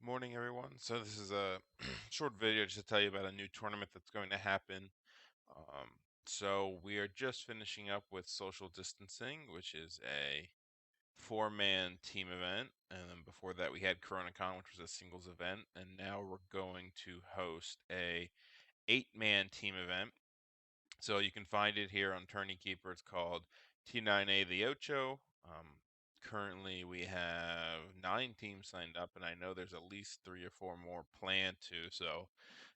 Morning, everyone. So this is a short video just to tell you about a new tournament that's going to happen. Um, so we are just finishing up with social distancing, which is a four-man team event, and then before that we had CoronaCon, which was a singles event, and now we're going to host a eight-man team event. So you can find it here on Tourney Keeper. It's called T9A the Ocho. Currently, we have 9 teams signed up, and I know there's at least 3 or 4 more planned to. So,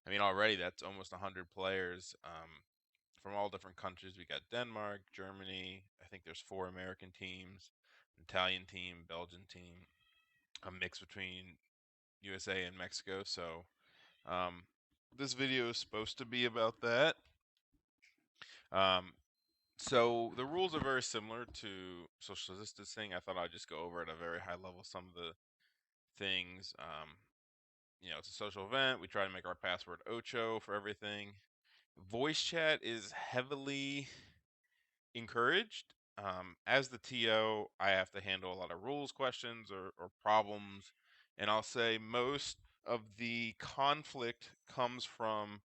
I mean, already that's almost 100 players from all different countries. We got Denmark, Germany. I think there's 4 American teams, Italian team, Belgian team, a mix between USA and Mexico. So, um, this video is supposed to be about that. Um, So the rules are very similar to social distancing. I thought I'd just go over at a very high level some of the things. It's a social event. We try to make our password Ocho for everything. Voice chat is heavily encouraged. As the TO, I have to handle a lot of rules questions or problems, and I'll say most of the conflict comes from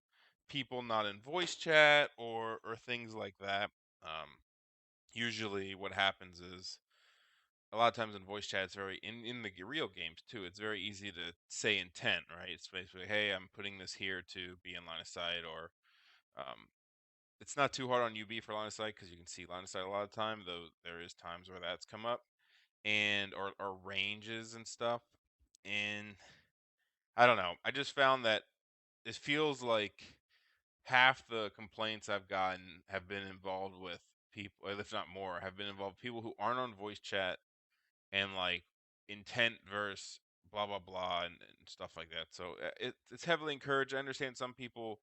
people not in voice chat or things like that. Um, Usually what happens is a lot of times in voice chat it's very in the real games too, it's very easy to say intent, right? It's basically, hey, I'm putting this here to be in line of sight, or um, it's not too hard on UB for line of sight because you can see line of sight a lot of time, though there is times where that's come up, and or ranges and stuff. And I don't know, I just found that it feels like half the complaints I've gotten have been involved with people, if not more, have been involved people who aren't on voice chat, and like intent versus blah blah blah and stuff like that. So it's heavily encouraged. I understand some people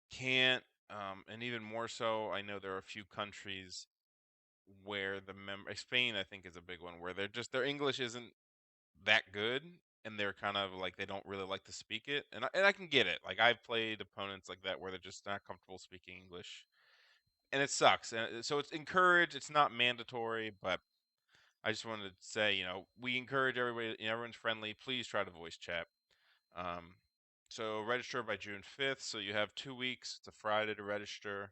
can't, and even more so, I know there are a few countries where Spain, I think, is a big one where their English isn't that good, and they're kind of like they don't really like to speak it, and I can get it. Like I've played opponents like that where they're just not comfortable speaking English, and it sucks. And so it's encouraged. It's not mandatory, but I just wanted to say, we encourage everybody, everyone's friendly. Please try to voice chat. Um, so register by June 5th. So you have 2 weeks. It's a Friday to register.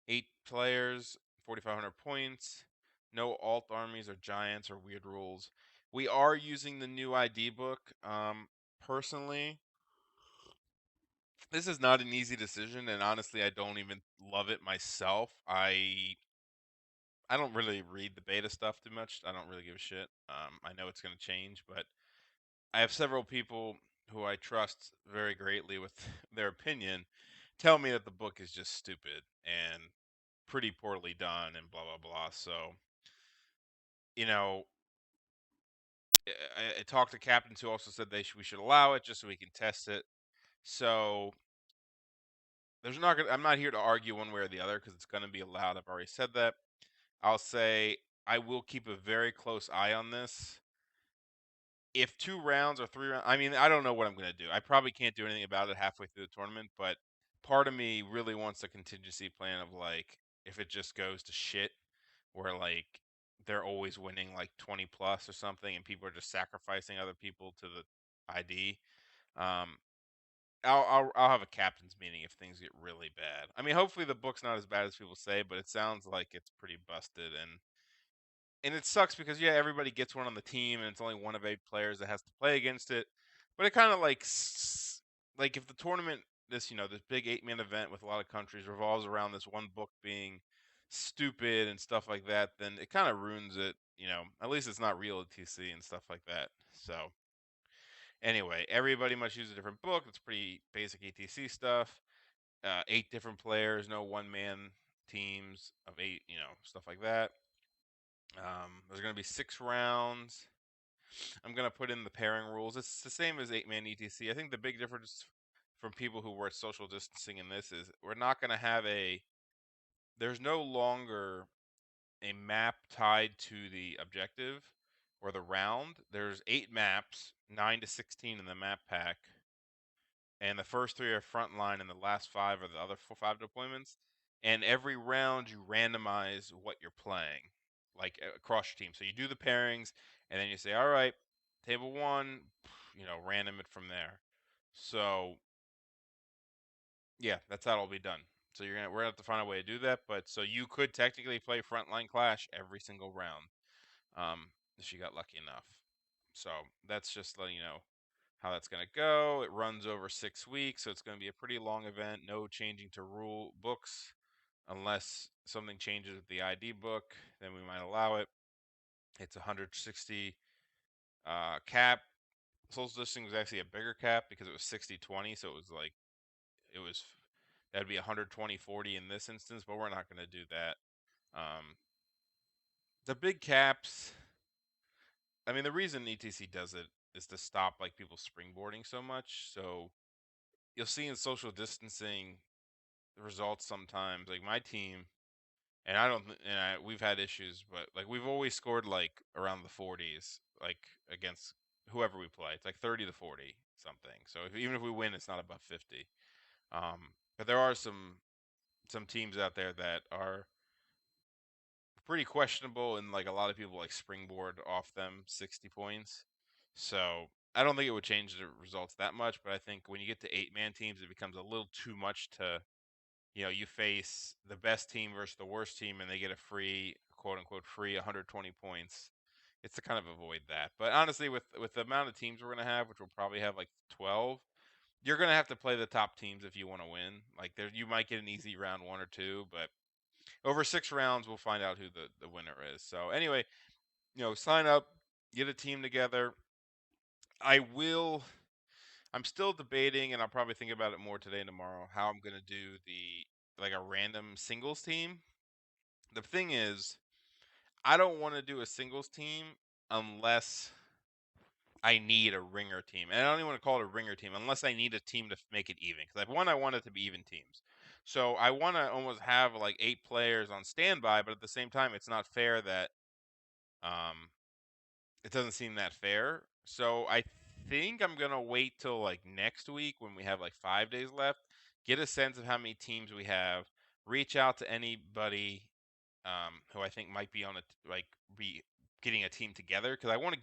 8 players, 4,500 points. No alt armies or giants or weird rules. We are using the new ID book. Personally, this is not an easy decision, and honestly, I don't even love it myself. I don't really read the beta stuff too much. I don't really give a shit. I know it's going to change, but I have several people who I trust very greatly with their opinion tell me that the book is just stupid and pretty poorly done and blah blah blah. So, you know, I talked to captains who also said we should allow it just so we can test it. So I'm not here to argue one way or the other because it's going to be allowed. I've already said that. I'll say I will keep a very close eye on this. If 2 rounds or 3 rounds, I mean, I don't know what I'm going to do. I probably can't do anything about it halfway through the tournament, but part of me really wants a contingency plan of like, if it just goes to shit, where like they're always winning like 20 plus or something, and people are just sacrificing other people to the ID. Um, I'll have a captain's meeting if things get really bad. I mean, hopefully the book's not as bad as people say, but it sounds like it's pretty busted, and it sucks because yeah, everybody gets one on the team, and it's only one of 8 players that has to play against it. But it kind of like if the tournament, this big 8-man event with a lot of countries revolves around this one book being stupid and stuff like that, then it kind of ruins it. At least it's not real TC and stuff like that. So anyway, everybody must use a different book. It's pretty basic ATC stuff. 8 different players, no one-man teams of 8. Stuff like that. There's going to be 6 rounds. I'm going to put in the pairing rules. It's the same as 8-man ETC. I think the big difference from people who were social distancing in this is we're not going to have there's no longer a map tied to the objective or the round. There's 8 maps, 9 to 16 in the map pack, and the first 3 are frontline, and the last 5 are the other 5 deployments. And every round you randomize what you're playing, like across your team. So you do the pairings, and then you say, all right, Table 1, random it from there. So yeah, that's how it'll be done. So we're gonna have to find a way to do that. But so you could technically play Frontline Clash every single round, if you got lucky enough. So that's just letting you know how that's gonna go. It runs over 6 weeks, so it's gonna be a pretty long event. No changing to rule books unless something changes with the ID book. Then we might allow it. It's 160 cap. Social distancing was actually a bigger cap because it was 60-20, so it was like it was that'd be 120-40 in this instance, but we're not going to do that. The big caps, I mean, the reason ETC does it is to stop like people springboarding so much. So you'll see in social distancing the results sometimes, like my team, and I don't, we've had issues, but like we've always scored like around the 40s, like against whoever we play. It's like 30-40 something. So even if we win, it's not above 50. But there are some teams out there that are pretty questionable, and like a lot of people like springboard off them 60 points. So I don't think it would change the results that much, but I think when you get to 8-man teams, it becomes a little too much to, you face the best team versus the worst team, and they get a free, quote unquote, free 120 points. It's to kind of avoid that. But honestly, with the amount of teams we're gonna have, which we'll probably have like 12, you're gonna have to play the top teams if you want to win. Like there, you might get an easy round 1 or 2, but over 6 rounds, we'll find out who the winner is. So anyway, sign up, get a team together. I will. I'm still debating, and I'll probably think about it more today and tomorrow. How I'm gonna do like a random singles team. The thing is, I don't want to do a singles team unless I need a ringer team, and I don't even want to call it a ringer team unless I need a team to make it even. Because I want it to be even teams. So I want to almost have like 8 players on standby, but at the same time, it's not fair that um, it doesn't seem that fair. So I think I'm gonna wait till like next week when we have like 5 days left, get a sense of how many teams we have, reach out to anybody who I think might be on be getting a team together, because I want to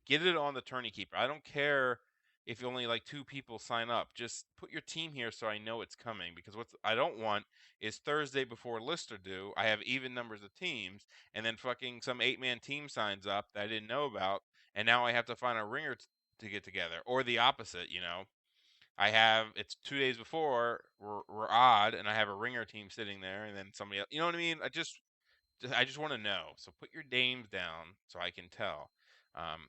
get it on the tourney keeper. I don't care if only like 2 people sign up. Just put your team here so I know it's coming. Because what I don't want is Thursday before lists are due, I have even numbers of teams, and then fucking some 8-man team signs up that I didn't know about, and now I have to find a ringer to get together, or the opposite. I have it's 2 days before we're odd, and I have a ringer team sitting there, and then somebody else. You know what I mean? I just want to know. So put your names down so I can tell. Um,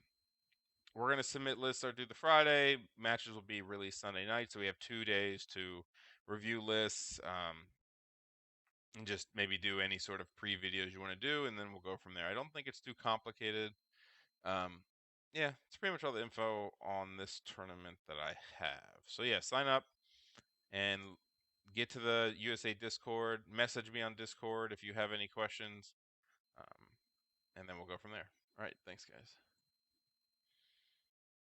we're gonna submit lists or do the Friday. Matches will be released Sunday night, so we have 2 days to review lists, and just maybe do any sort of pre-videos you want to do, and then we'll go from there. I don't think it's too complicated. Um, yeah, it's pretty much all the info on this tournament that I have. So yeah, sign up and get to the USA Discord. Message me on Discord if you have any questions. Um, and then we'll go from there. All right, thanks, guys.